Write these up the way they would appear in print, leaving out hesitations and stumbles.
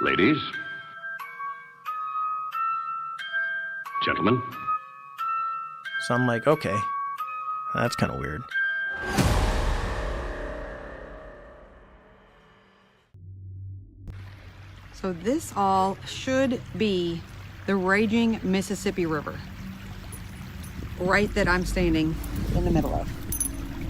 Ladies. Gentlemen. So I'm like, okay, that's kind of weird. So this all should be the raging Mississippi River, right, that I'm standing in the middle of,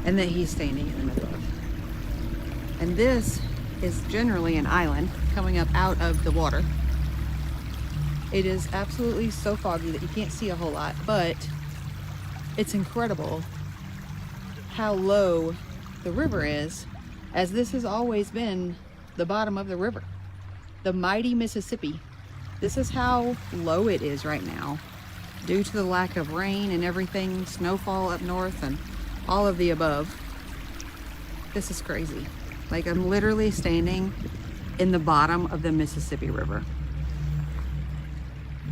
and that he's standing in the middle of. And this is generally an island coming up out of the water. It is absolutely so foggy that you can't see a whole lot, but it's incredible how low the river is, as this has always been the bottom of the river. The mighty Mississippi. This is how low it is right now due to the lack of rain and everything, snowfall up north and all of the above. This is crazy. Like, I'm literally standing in the bottom of the Mississippi River.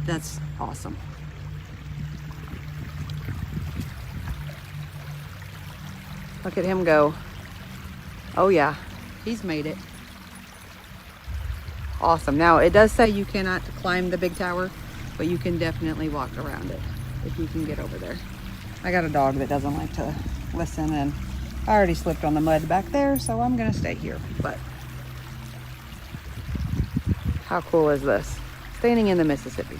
That's awesome. Look at him go. Oh yeah, he's made it. Awesome. Now, it does say you cannot climb the big tower, but you can definitely walk around it if you can get over there. I got a dog that doesn't like to listen, and I already slipped on the mud back there, so I'm gonna stay here. But how cool is this? Standing in the Mississippi.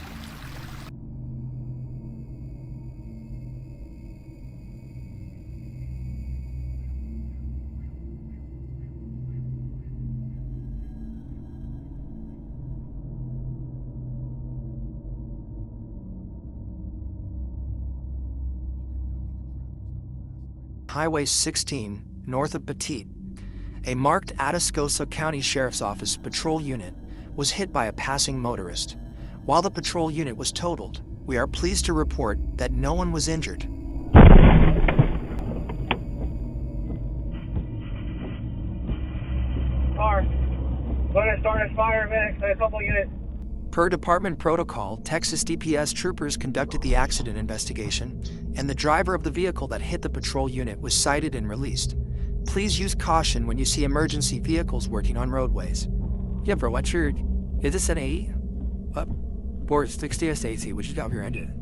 Highway 16, north of Petite, a marked Atascosa County Sheriff's Office patrol unit was hit by a passing motorist. While the patrol unit was totaled, we are pleased to report that no one was injured. Car. Going to start a fire, man. A couple units. Per department protocol, Texas DPS troopers conducted the accident investigation, and the driver of the vehicle that hit the patrol unit was cited and released. Please use caution when you see emergency vehicles working on roadways. Yeah, bro, what's your... Is this an AE? Or 60 AC, which is out your engine.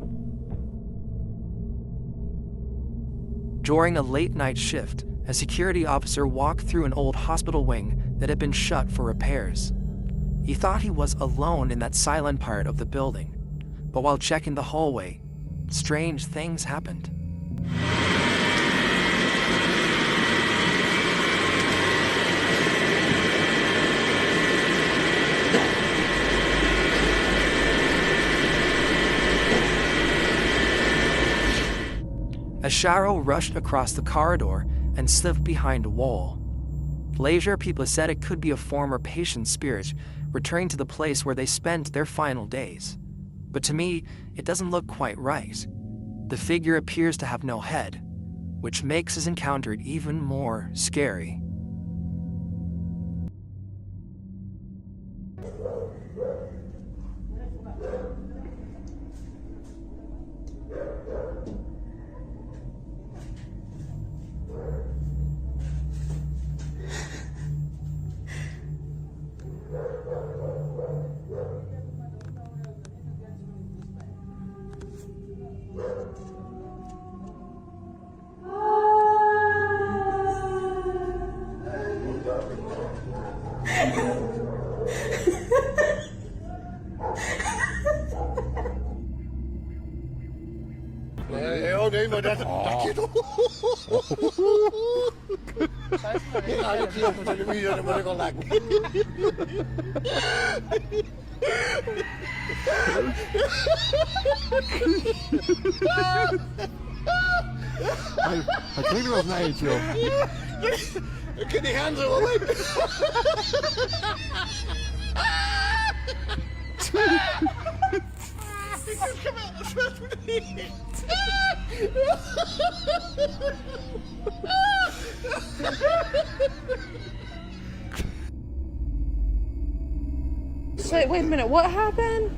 During a late night shift, a security officer walked through an old hospital wing that had been shut for repairs. He thought he was alone in that silent part of the building, but while checking the hallway, strange things happened. A shadow rushed across the corridor and slipped behind a wall. Later, people said it could be a former patient's spirit returning to the place where they spent their final days. But to me, it doesn't look quite right. The figure appears to have no head, which makes his encounter even more scary. Maar dat je toch. Ja, ik zie op de televisie, dat moet ik al lekker. Hij klinkt wel een eindje, joh. Ik kan die gaan zo wel in. Ik heb geweldig wat niet. Wait a minute, what happened?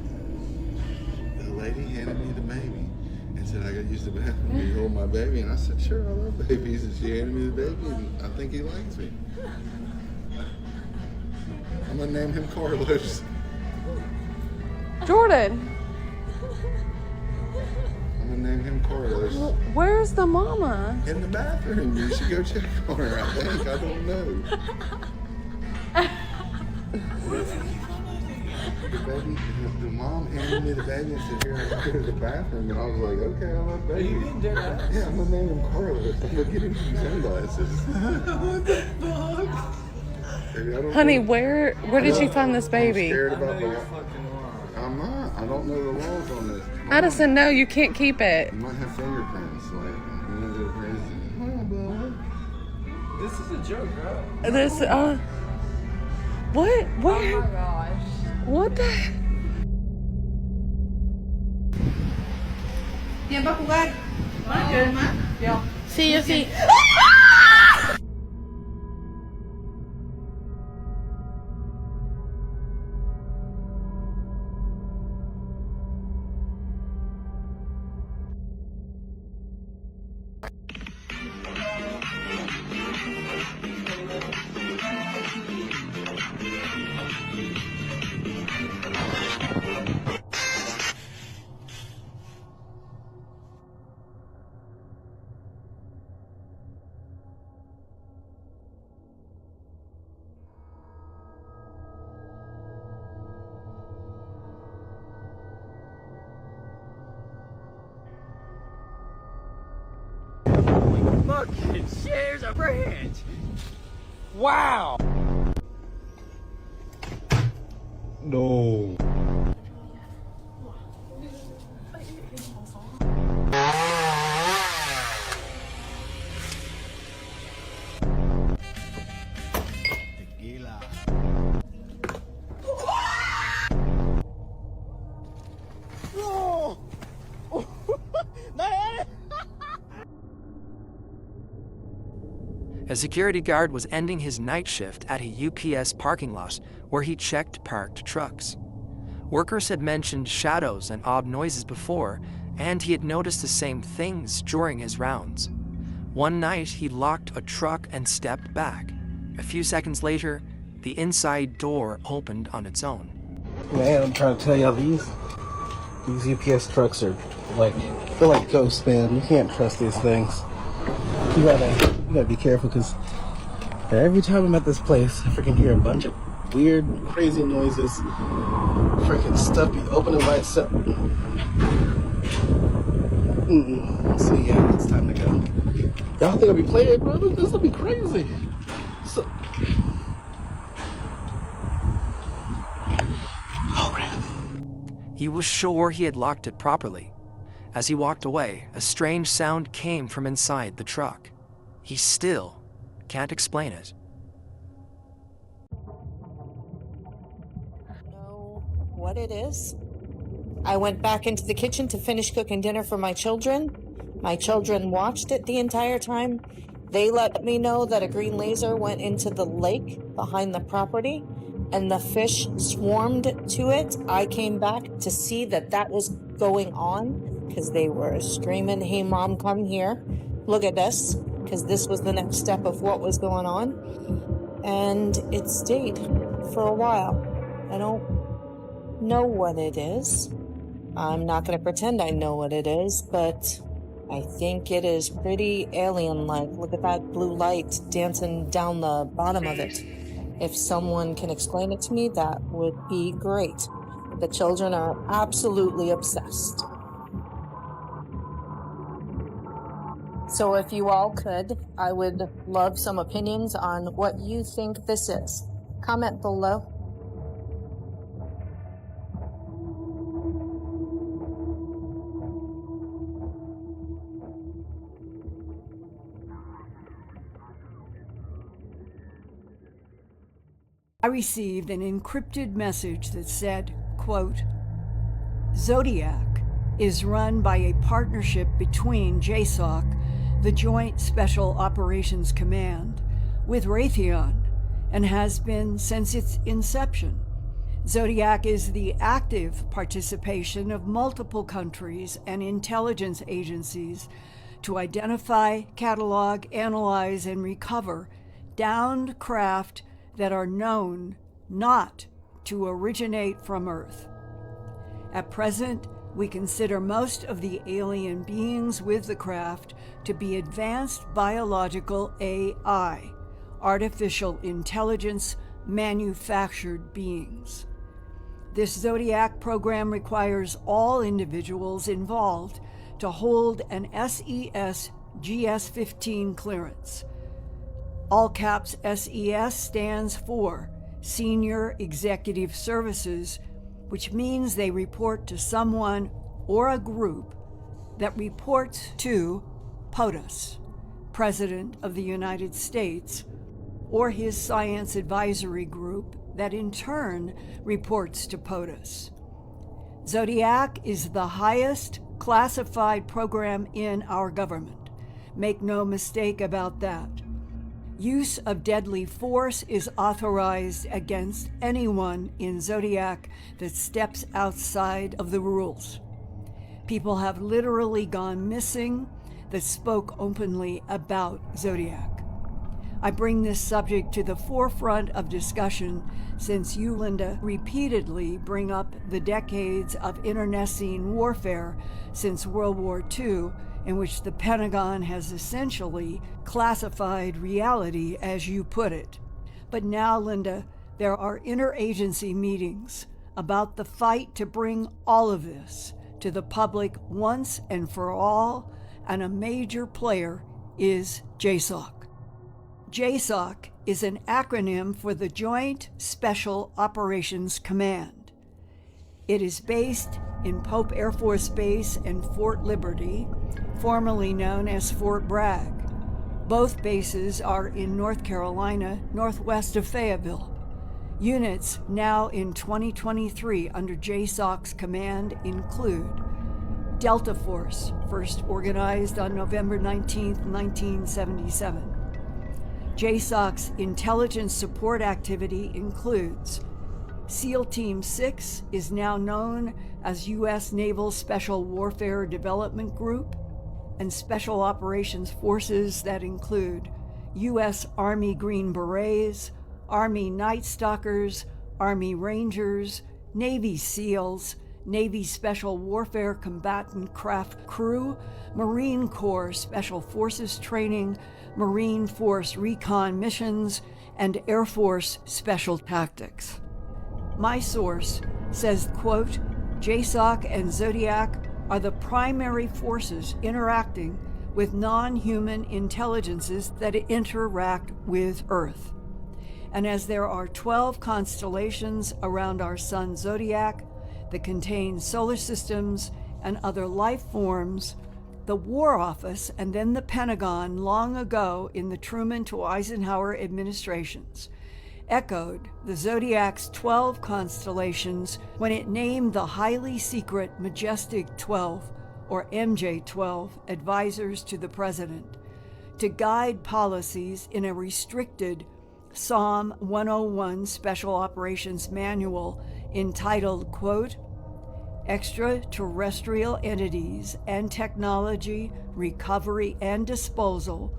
The lady handed me the baby and said I got to use the bathroom. Can you hold my baby? And I said, sure, I love babies. And she handed me the baby, and I think he likes me. I'm gonna name him Carlos. Jordan, I'm gonna name him Carlos. where's the mama? In the bathroom. You should go check on her, I think. I don't know. The baby, the mom handed me the baby and said, here, I go to the bathroom. And I was like, okay, I love baby. You didn't do that. Yeah, I'm gonna name him Carlos. I'm gonna get him some sunglasses. What the fuck? Baby, I don't Honey, know. where did you find this I'm baby? scared I know about the you're law. fucking lying. I'm not. I don't know the laws on this. Addison, no, you can't keep it. You might have fingerprints. Like, you know, go crazy. Come on, This is a joke, right? This, what? What? Oh my gosh. What the? ¿Quién va a jugar? Yo. Sí, yo sí. Look, it shares a branch. Wow. No. A security guard was ending his night shift at a UPS parking lot where he checked parked trucks. Workers had mentioned shadows and odd noises before, and he had noticed the same things during his rounds. One night, he locked a truck and stepped back. A few seconds later, the inside door opened on its own. Man, I'm trying to tell y'all, these UPS trucks are like, they're like ghosts, man. You can't trust these things. You gotta be careful, because every time I'm at this place, I freaking hear a bunch of weird, crazy noises. Freaking stuff be opening by itself. So yeah, it's time to go. Y'all think I'll be playing, bro? This will be crazy. So, oh, man. He was sure he had locked it properly. As he walked away, a strange sound came from inside the truck. He still can't explain it. Know what it is. I went back into the kitchen to finish cooking dinner for my children. My children watched it the entire time. They let me know that a green laser went into the lake behind the property and the fish swarmed to it. I came back to see that that was going on because they were screaming, "Hey mom, come here. Look at this," because this was the next step of what was going on. And it stayed for a while. I don't know what it is. I'm not going to pretend I know what it is, but I think it is pretty alien-like. Look at that blue light dancing down the bottom of it. If someone can explain it to me, that would be great. The children are absolutely obsessed. So if you all could, I would love some opinions on what you think this is. Comment below. I received an encrypted message that said, quote, "Zodiac is run by a partnership between JSOC, the Joint Special Operations Command, with Raytheon, and has been since its inception. Zodiac is the active participation of multiple countries and intelligence agencies to identify, catalog, analyze, and recover downed craft that are known not to originate from Earth. At present, we consider most of the alien beings with the craft to be advanced biological AI, artificial intelligence, manufactured beings. This Zodiac program requires all individuals involved to hold an SES GS-15 clearance. All caps SES stands for Senior Executive Services, which means they report to someone or a group that reports to POTUS, President of the United States, or his Science Advisory Group that in turn reports to POTUS. Zodiac is the highest classified program in our government. Make no mistake about that. Use of deadly force is authorized against anyone in Zodiac that steps outside of the rules. People have literally gone missing that spoke openly about Zodiac. I bring this subject to the forefront of discussion since you, Linda, repeatedly bring up the decades of internecine warfare since World War II, in which the Pentagon has essentially classified reality, as you put it. But now, Linda, there are interagency meetings about the fight to bring all of this to the public once and for all, and a major player is JSOC. JSOC is an acronym for the Joint Special Operations Command. It is based in Pope Air Force Base and Fort Liberty, formerly known as Fort Bragg. Both bases are in North Carolina, northwest of Fayetteville. Units now in 2023 under JSOC's command include Delta Force, first organized on November 19, 1977. JSOC's intelligence support activity includes SEAL Team 6 is now known as U.S. Naval Special Warfare Development Group, and Special Operations Forces that include U.S. Army Green Berets, Army Night Stalkers, Army Rangers, Navy SEALs, Navy Special Warfare Combatant Craft Crew, Marine Corps Special Forces Training, Marine Force Recon Missions, and Air Force Special Tactics. My source says, quote, JSOC and Zodiac are the primary forces interacting with non-human intelligences that interact with Earth. And as there are 12 constellations around our sun Zodiac that contain solar systems and other life forms, the War Office and then the Pentagon long ago in the Truman to Eisenhower administrations echoed the Zodiac's 12 constellations when it named the highly secret Majestic 12, or MJ-12, advisors to the President to guide policies in a restricted Psalm 101 Special Operations Manual entitled, quote, Extraterrestrial Entities and Technology, Recovery and Disposal,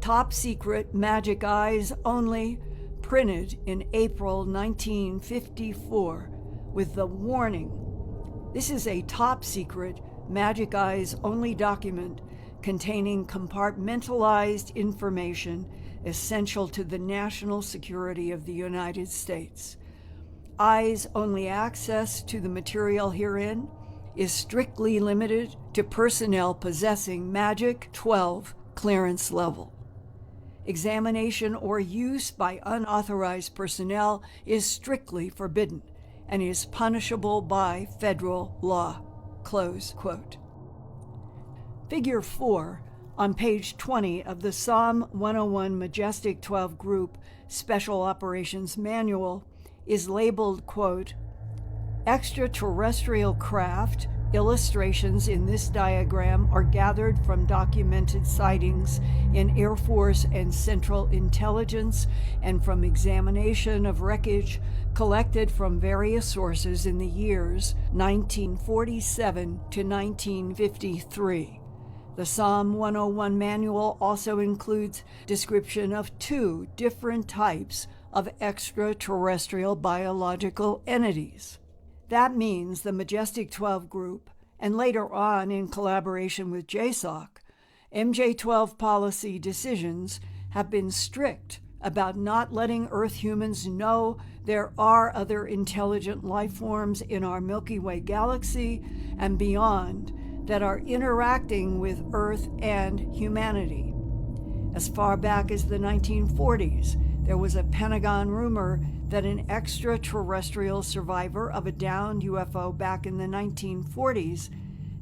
Top Secret Magic Eyes Only, printed in April 1954 with the warning, this is a top secret Magic Eyes Only document containing compartmentalized information essential to the national security of the United States. Eyes only access to the material herein is strictly limited to personnel possessing Magic 12 clearance level. Examination or use by unauthorized personnel is strictly forbidden and is punishable by federal law. Close quote. Figure 4 on page 20 of the Psalm 101 Majestic 12 Group Special Operations Manual is labeled, quote, Extraterrestrial craft. Illustrations in this diagram are gathered from documented sightings in Air Force and Central Intelligence and from examination of wreckage collected from various sources in the years 1947 to 1953. The Psalm 101 manual also includes description of 2 different types of extraterrestrial biological entities. That means the Majestic 12 group, and later on in collaboration with JSOC, MJ12 policy decisions have been strict about not letting Earth humans know there are other intelligent life forms in our Milky Way galaxy and beyond that are interacting with Earth and humanity. As far back as the 1940s, there was a Pentagon rumor that an extraterrestrial survivor of a downed UFO back in the 1940s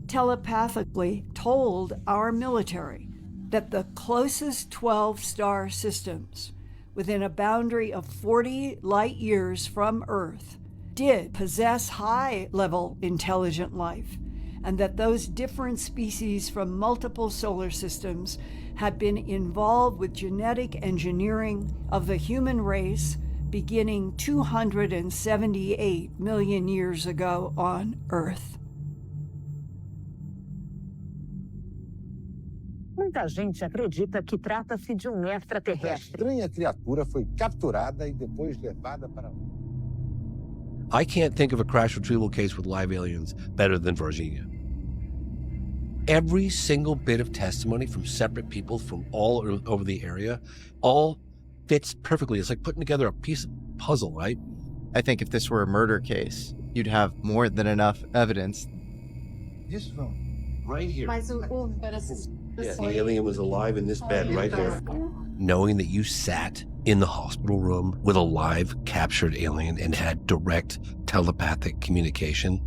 telepathically told our military that the closest 12 star systems within a boundary of 40 light years from Earth did possess high-level intelligent life, and that those different species from multiple solar systems had been involved with genetic engineering of the human race beginning 278 million years ago on Earth. Muita gente acredita que trata-se de extraterrestre. Estranha criatura foi capturada e depois levada para. I can't think of a crash retrieval case with live aliens better than Virginia. Every single bit of testimony from separate people from all over the area all fits perfectly. It's like putting together a piece of puzzle, right? I think if this were a murder case, you'd have more than enough evidence. This phone, right here. Yeah, the alien was alive in this bed right there. Knowing that you sat in the hospital room with a live captured alien and had direct telepathic communication.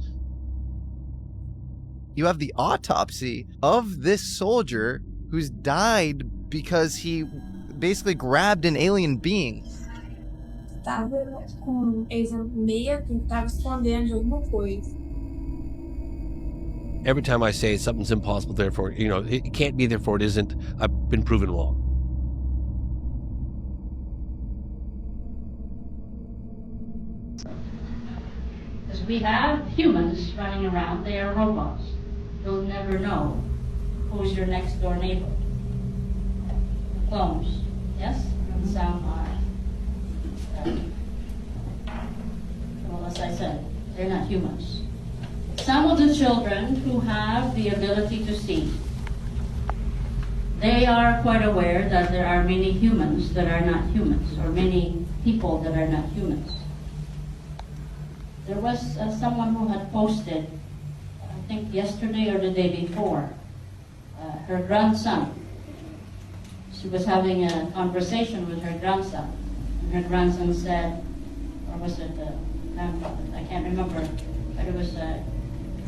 You have the autopsy of this soldier who's died because he basically grabbed an alien being. Estava com ex-meia que estava escondendo de alguma coisa. Every time I say something's impossible, therefore, it can't be, therefore it isn't, I've been proven wrong. Because we have humans running around, they are robots. You'll never know who's your next door neighbor. Clones, yes? Doesn't sound hard. Well, as I said, they're not humans. Some of the children who have the ability to see, they are quite aware that there are many humans that are not humans, or many people that are not humans. There was someone who had posted, I think yesterday or the day before, her grandson. She was having a conversation with her grandson, and her grandson said, or was it grandfather? I can't remember, but it was a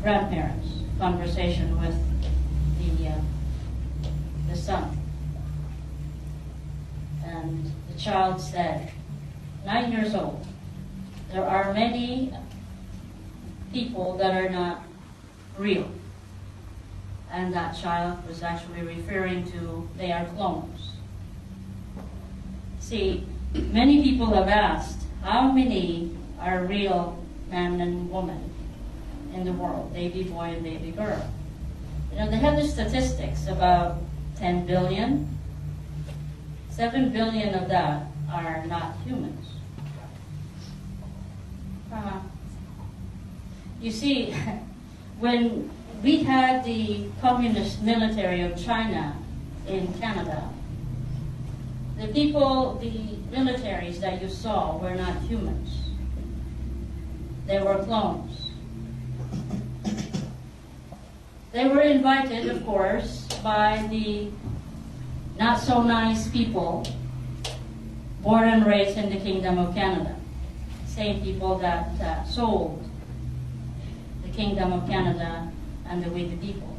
grandparents' conversation with the son. And the child said, 9 years old, there are many people that are not real. And that child was actually referring to, they are clones. See, many people have asked, how many are real man and woman in the world, baby boy and baby girl? They have the statistics about 10 billion. 7 billion of that are not humans. You see, when we had the communist military of China in Canada, the people, the militaries that you saw were not humans. They were clones. They were invited, of course, by the not so nice people born and raised in the Kingdom of Canada. Same people that sold the Kingdom of Canada and the We the People.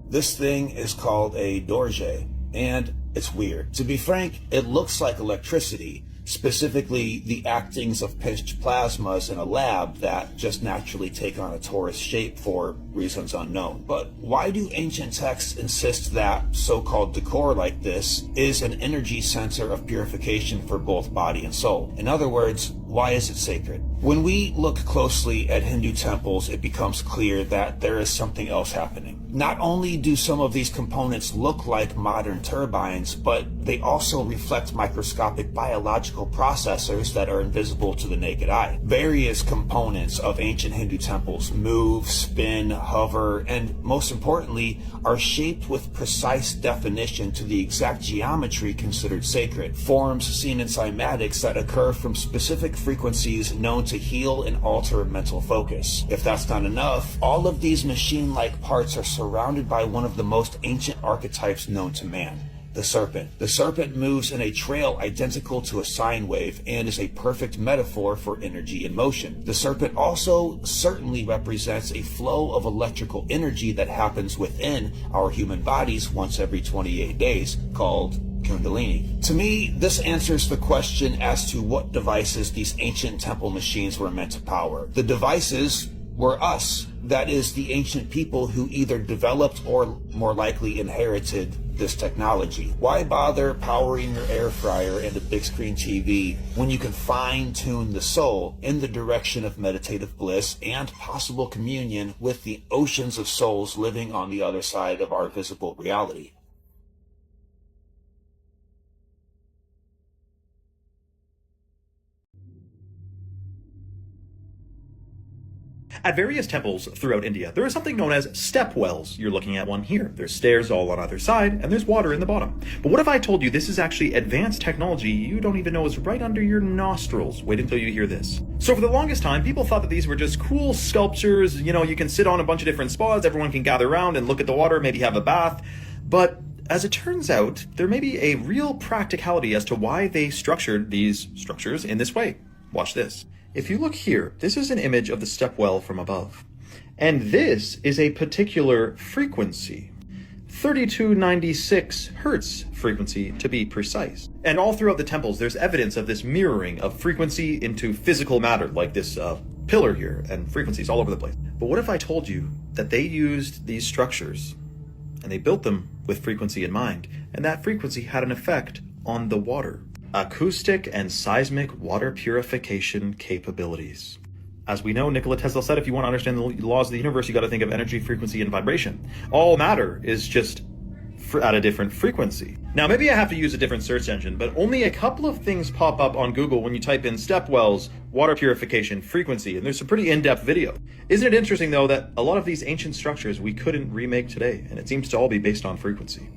This thing is called a dorje, and it's weird. To be frank, it looks like electricity, specifically the actings of pitched plasmas in a lab that just naturally take on a torus shape for reasons unknown. But why do ancient texts insist that so-called decor like this is an energy center of purification for both body and soul? In other words, why is it sacred? When we look closely at Hindu temples, it becomes clear that there is something else happening. Not only do some of these components look like modern turbines, but they also reflect microscopic biological processors that are invisible to the naked eye. Various components of ancient Hindu temples move, spin, hover, and most importantly, are shaped with precise definition to the exact geometry considered sacred. Forms seen in cymatics that occur from specific frequencies known to heal and alter mental focus. If that's not enough, all of these machine-like parts are surrounded by one of the most ancient archetypes known to man, the serpent. The serpent moves in a trail identical to a sine wave and is a perfect metaphor for energy in motion. The serpent also certainly represents a flow of electrical energy that happens within our human bodies once every 28 days, called Kundalini. To me, this answers the question as to what devices these ancient temple machines were meant to power. The devices were us, that is, the ancient people who either developed or more likely inherited this technology. Why bother powering your air fryer and a big screen TV when you can fine-tune the soul in the direction of meditative bliss and possible communion with the oceans of souls living on the other side of our visible reality? At various temples throughout India, there is something known as step wells. You're looking at one here. There's stairs all on either side, and there's water in the bottom. But what if I told you this is actually advanced technology you don't even know is right under your nostrils? Wait until you hear this. So for the longest time, people thought that these were just cool sculptures. You know, you can sit on a bunch of different spots, everyone can gather around and look at the water, maybe have a bath. But as it turns out, there may be a real practicality as to why they structured these structures in this way. Watch this. If you look here, this is an image of the step well from above. And this is a particular frequency, 3296 hertz frequency to be precise. And all throughout the temples, there's evidence of this mirroring of frequency into physical matter, like this pillar here, and frequencies all over the place. But what if I told you that they used these structures and they built them with frequency in mind, and that frequency had an effect on the water? Acoustic and seismic water purification capabilities. As we know, Nikola Tesla said, if you want to understand the laws of the universe, you got to think of energy, frequency, and vibration. All matter is just at a different frequency. Now, maybe I have to use a different search engine, but only a couple of things pop up on Google when you type in step wells, water purification, frequency, and there's some pretty in-depth video. Isn't it interesting, though, that a lot of these ancient structures we couldn't remake today, and it seems to all be based on frequency?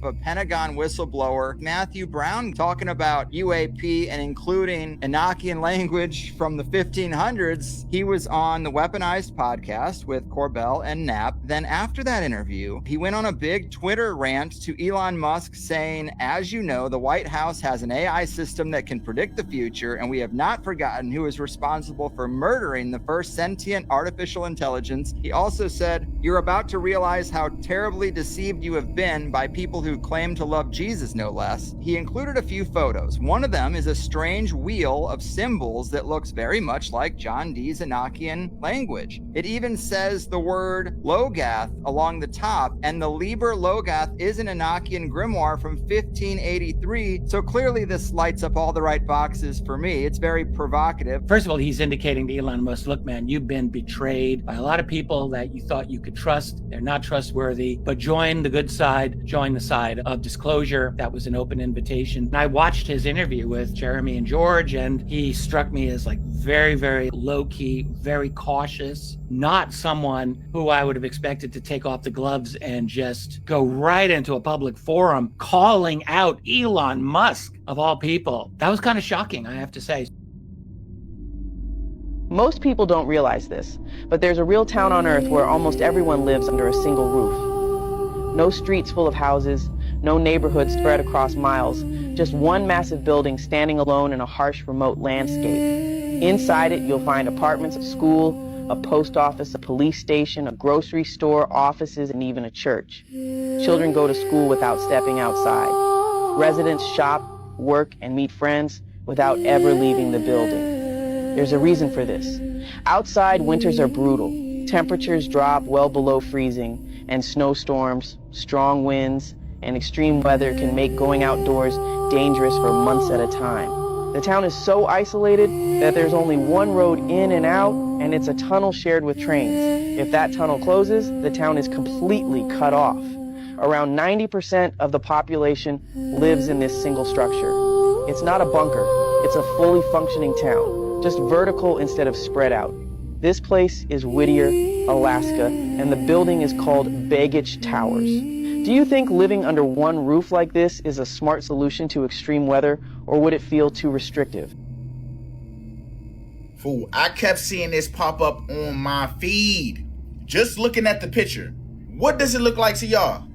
A Pentagon whistleblower, Matthew Brown, talking about UAP and including Enochian language from the 1500s. He was on the Weaponized podcast with Corbell and Knapp. Then after that interview, he went on a big Twitter rant to Elon Musk saying, as you know, the White House has an AI system that can predict the future, and we have not forgotten who is responsible for murdering the first sentient artificial intelligence. He also said, you're about to realize how terribly deceived you have been by people who claim to love Jesus, no less. He included a few photos. One of them is a strange wheel of symbols that looks very much like John Dee's Enochian language. It even says the word Logath along the top, and the Liber Logath is an Enochian grimoire from 1583, so clearly this lights up all the right boxes for me. It's very provocative. First of all, he's indicating to Elon Musk, look, man, you've been betrayed by a lot of people that you thought you could trust. They're not trustworthy, but join the good side, join the side of disclosure. That was an open invitation. And I watched his interview with Jeremy and George, and he struck me as like very, very low-key, very cautious, not someone who I would have expected to take off the gloves and just go right into a public forum calling out Elon Musk, of all people. That was kind of shocking, I have to say. Most people don't realize this, but there's a real town on Earth where almost everyone lives under a single roof. No streets full of houses, no neighborhoods spread across miles, just one massive building standing alone in a harsh, remote landscape. Inside it, you'll find apartments, a school, a post office, a police station, a grocery store, offices, and even a church. Children go to school without stepping outside. Residents shop, work, and meet friends without ever leaving the building. There's a reason for this. Outside, winters are brutal. Temperatures drop well below freezing, and snowstorms, strong winds, and extreme weather can make going outdoors dangerous for months at a time. The town is so isolated that there's only one road in and out, and it's a tunnel shared with trains. If that tunnel closes, the town is completely cut off. Around 90% of the population lives in this single structure. It's not a bunker, it's a fully functioning town, just vertical instead of spread out. This place is Whittier, Alaska, and the building is called Baggage Towers. Do you think living under one roof like this is a smart solution to extreme weather, or would it feel too restrictive? Fool, I kept seeing this pop up on my feed. Just looking at the picture. What does it look like to y'all?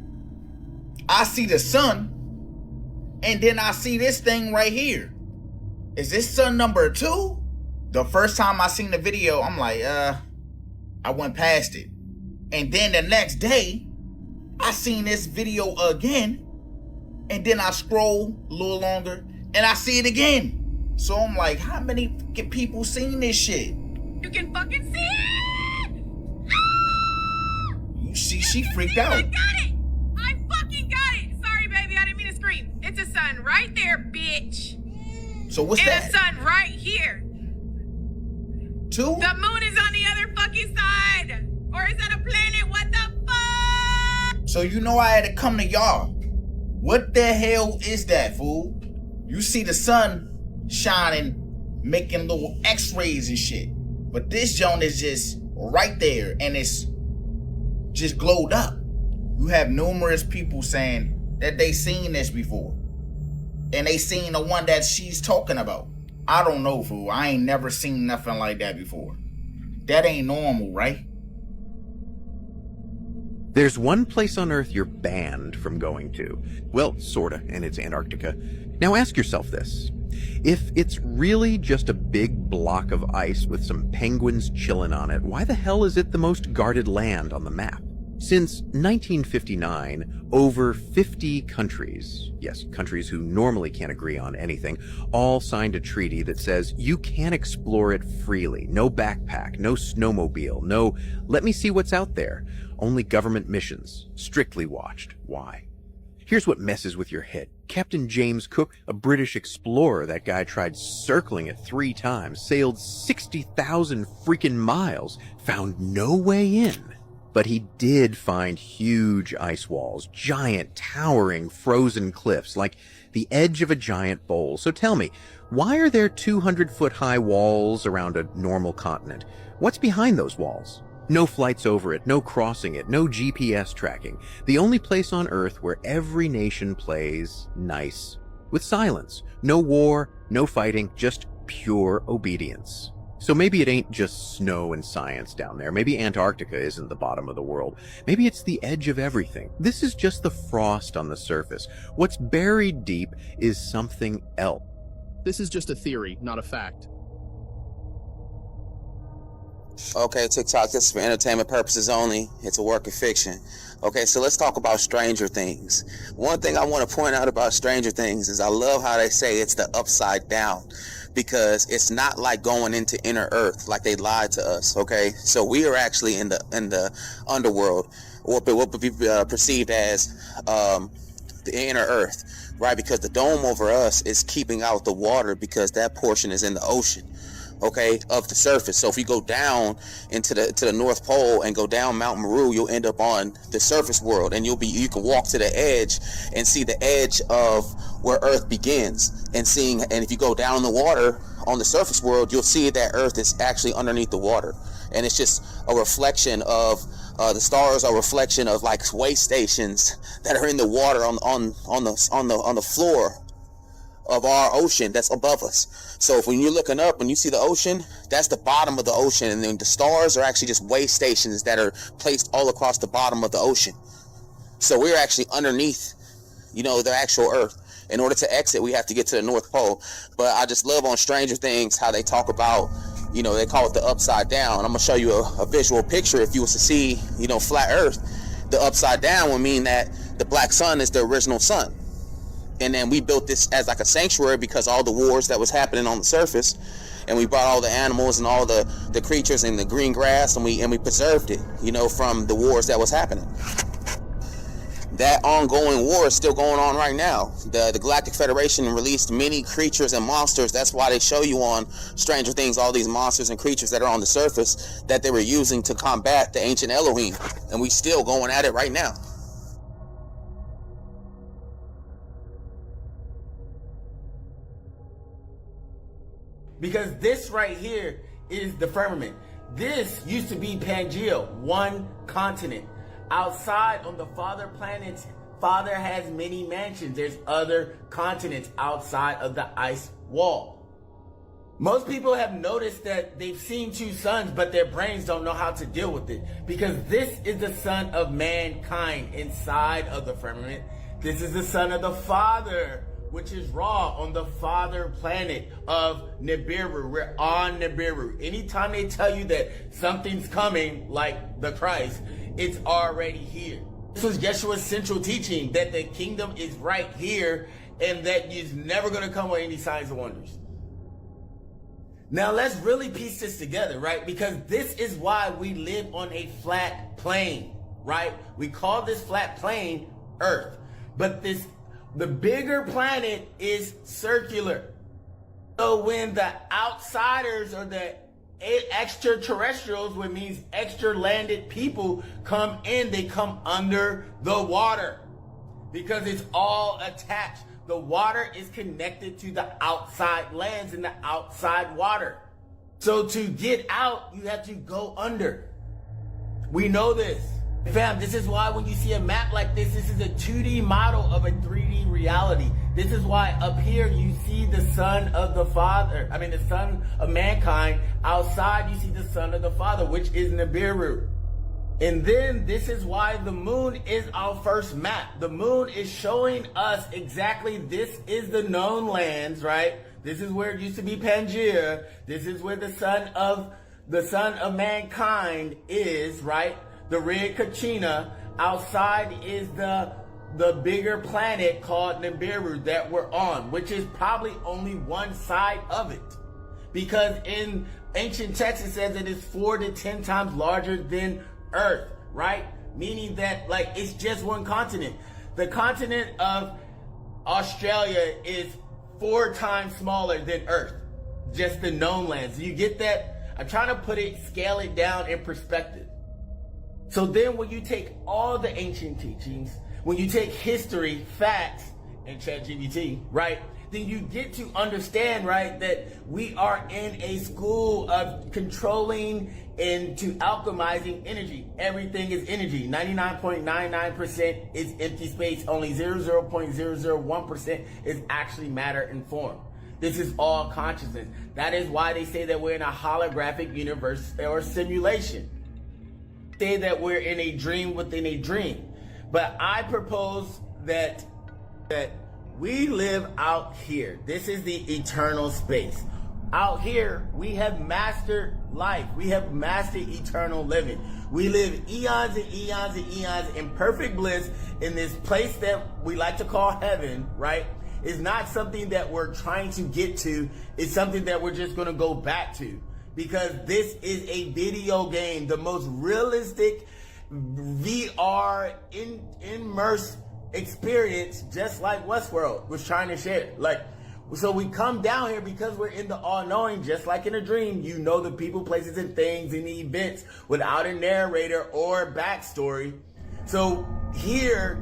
I see the sun, and then I see this thing right here. Is this sun number 2? The first time I seen the video, I'm like, I went past it. And then the next day, I seen this video again, and then I scroll a little longer, and I see it again. So I'm like, how many people seen this shit? You can fucking see it! You see, she freaked out. I got it! I fucking got it! Sorry, baby, I didn't mean to scream. It's a sun right there, bitch. So what's and that? And a sun right here. 2? The moon is on the other fucking side. Or is that a planet? What the fuck? So you know I had to come to y'all. What the hell is that, fool? You see the sun shining, making little x-rays and shit. But this joint is just right there, and it's just glowed up. You have numerous people saying that they seen this before. And they seen the one that she's talking about. I don't know, fool. I ain't never seen nothing like that before. That ain't normal, right? There's one place on Earth you're banned from going to. Well, sorta, and it's Antarctica. Now ask yourself this. If it's really just a big block of ice with some penguins chilling on it, why the hell is it the most guarded land on the map? Since 1959, over 50 countries, yes, countries who normally can't agree on anything, all signed a treaty that says you can explore it freely. No backpack, no snowmobile, no let me see what's out there. Only government missions, strictly watched. Why? Here's what messes with your head. Captain James Cook, a British explorer, that guy tried circling it 3 times, sailed 60,000 freaking miles, found no way in. But he did find huge ice walls, giant, towering, frozen cliffs, like the edge of a giant bowl. So tell me, why are there 200-foot-high walls around a normal continent? What's behind those walls? No flights over it, no crossing it, no GPS tracking. The only place on Earth where every nation plays nice, with silence. No war, no fighting, just pure obedience. So maybe it ain't just snow and science down there. Maybe Antarctica isn't the bottom of the world. Maybe it's the edge of everything. This is just the frost on the surface. What's buried deep is something else. This is just a theory, not a fact. Okay, TikTok, this is for entertainment purposes only. It's a work of fiction. Okay, so let's talk about Stranger Things. One thing I want to point out about Stranger Things is I love how they say it's the upside down, because it's not like going into inner Earth like they lied to us. Okay, so we are actually in the underworld, what would be perceived as the inner Earth, right? Because the dome over us is keeping out the water, because that portion is in the ocean, okay, of the surface. So if you go down into the North Pole and go down Mount Meru, you'll end up on the surface world, and you can walk to the edge and see the edge of where Earth begins, and if you go down in the water on the surface world, you'll see that Earth is actually underneath the water, and it's just a reflection of the stars are a reflection of like way stations that are in the water on the floor of our ocean that's above us. So when you're looking up and you see the ocean, that's the bottom of the ocean, and then the stars are actually just way stations that are placed all across the bottom of the ocean. So we're actually underneath, the actual Earth. In order to exit, we have to get to the North Pole. But I just love on Stranger Things how they talk about, they call it the upside down. I'm gonna show you a visual picture. If you was to see, flat Earth, the upside down would mean that the black sun is the original sun. And then we built this as like a sanctuary because all the wars that was happening on the surface, and we brought all the animals and all the creatures and the green grass, and we preserved it, from the wars that was happening. That ongoing war is still going on right now. The Galactic Federation released many creatures and monsters. That's why they show you on Stranger Things all these monsters and creatures that are on the surface that they were using to combat the ancient Elohim. And we still going at it right now. Because this right here is the firmament. This used to be Pangea, one continent. Outside on the father planets, Father has many mansions. There's other continents outside of the ice wall. Most people have noticed that they've seen two suns, but their brains don't know how to deal with it. Because this is the son of mankind inside of the firmament. This is the son of the Father, which is Ra on the father planet of Nibiru. We're on Nibiru. Anytime they tell you that something's coming, like the Christ, it's already here. This was Yeshua's central teaching, that the kingdom is right here and that it's never going to come with any signs and wonders. Now let's really piece this together, right? Because this is why we live on a flat plane, right? We call this flat plane Earth. But the bigger planet is circular. So when the outsiders or the extraterrestrials, which means extra landed people, come in, they come under the water because it's all attached. The water is connected to the outside lands and the outside water. So to get out, you have to go under. We know this. Fam, this is why when you see a map like this is a 2D model of a 3D reality. This is why up here you see the son of the Father, the son of mankind. Outside you see the son of the Father, which is Nibiru. And then this is why the moon is our first map. The moon is showing us exactly this is the known lands, right? This is where it used to be Pangea. This is where the son of mankind is, right? The red Kachina. Outside is the bigger planet called Nibiru that we're on, which is probably only one side of it. Because in ancient texts it says it is 4 to 10 times larger than Earth, right? Meaning that it's just one continent. The continent of Australia is 4 times smaller than Earth. Just the known lands. You get that? I'm trying to scale it down in perspective. So then when you take all the ancient teachings, when you take history, facts, and ChatGPT, right, then you get to understand, right, that we are in a school of controlling and to alchemizing energy. Everything is energy. 99.99% is empty space. Only 0.001% is actually matter and form. This is all consciousness. That is why they say that we're in a holographic universe or simulation. Say that we're in a dream within a dream. But I propose that we live out here. This is the eternal space. Out here, we have mastered life. We have mastered eternal living. We live eons and eons and eons in perfect bliss in this place that we like to call heaven, right? It's not something that we're trying to get to. It's something that we're just going to go back to. Because this is a video game, the most realistic VR immersed experience, just like Westworld was trying to share. So we come down here because we're in the all-knowing, just like in a dream. You know the people, places, and things and the events without a narrator or backstory. So here,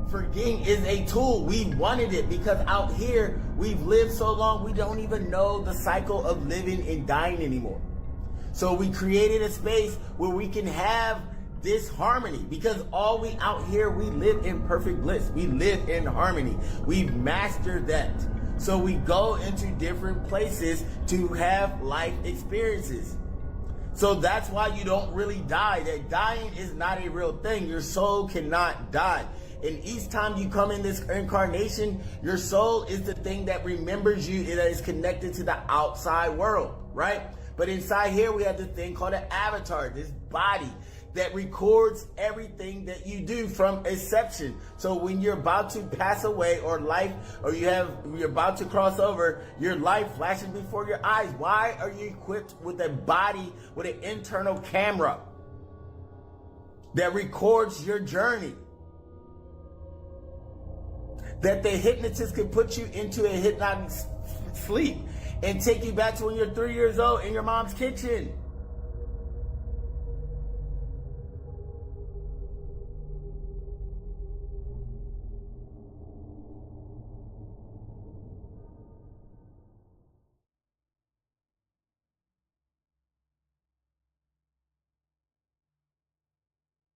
forgetting is a tool. We wanted it because out here, we've lived so long, we don't even know the cycle of living and dying anymore. So we created a space where we can have this harmony, because all we out here, we live in perfect bliss. We live in harmony. We've mastered that. So we go into different places to have life experiences. So that's why you don't really die. That dying is not a real thing. Your soul cannot die. And each time you come in this incarnation, your soul is the thing that remembers you and that is connected to the outside world, right? But inside here, we have this thing called an avatar, this body that records everything that you do from inception. So when you're about to pass away or you're about to cross over, your life flashes before your eyes. Why are you equipped with a body with an internal camera that records your journey? that the hypnotist can put you into a hypnotic sleep and take you back to when you're 3 years old in your mom's kitchen.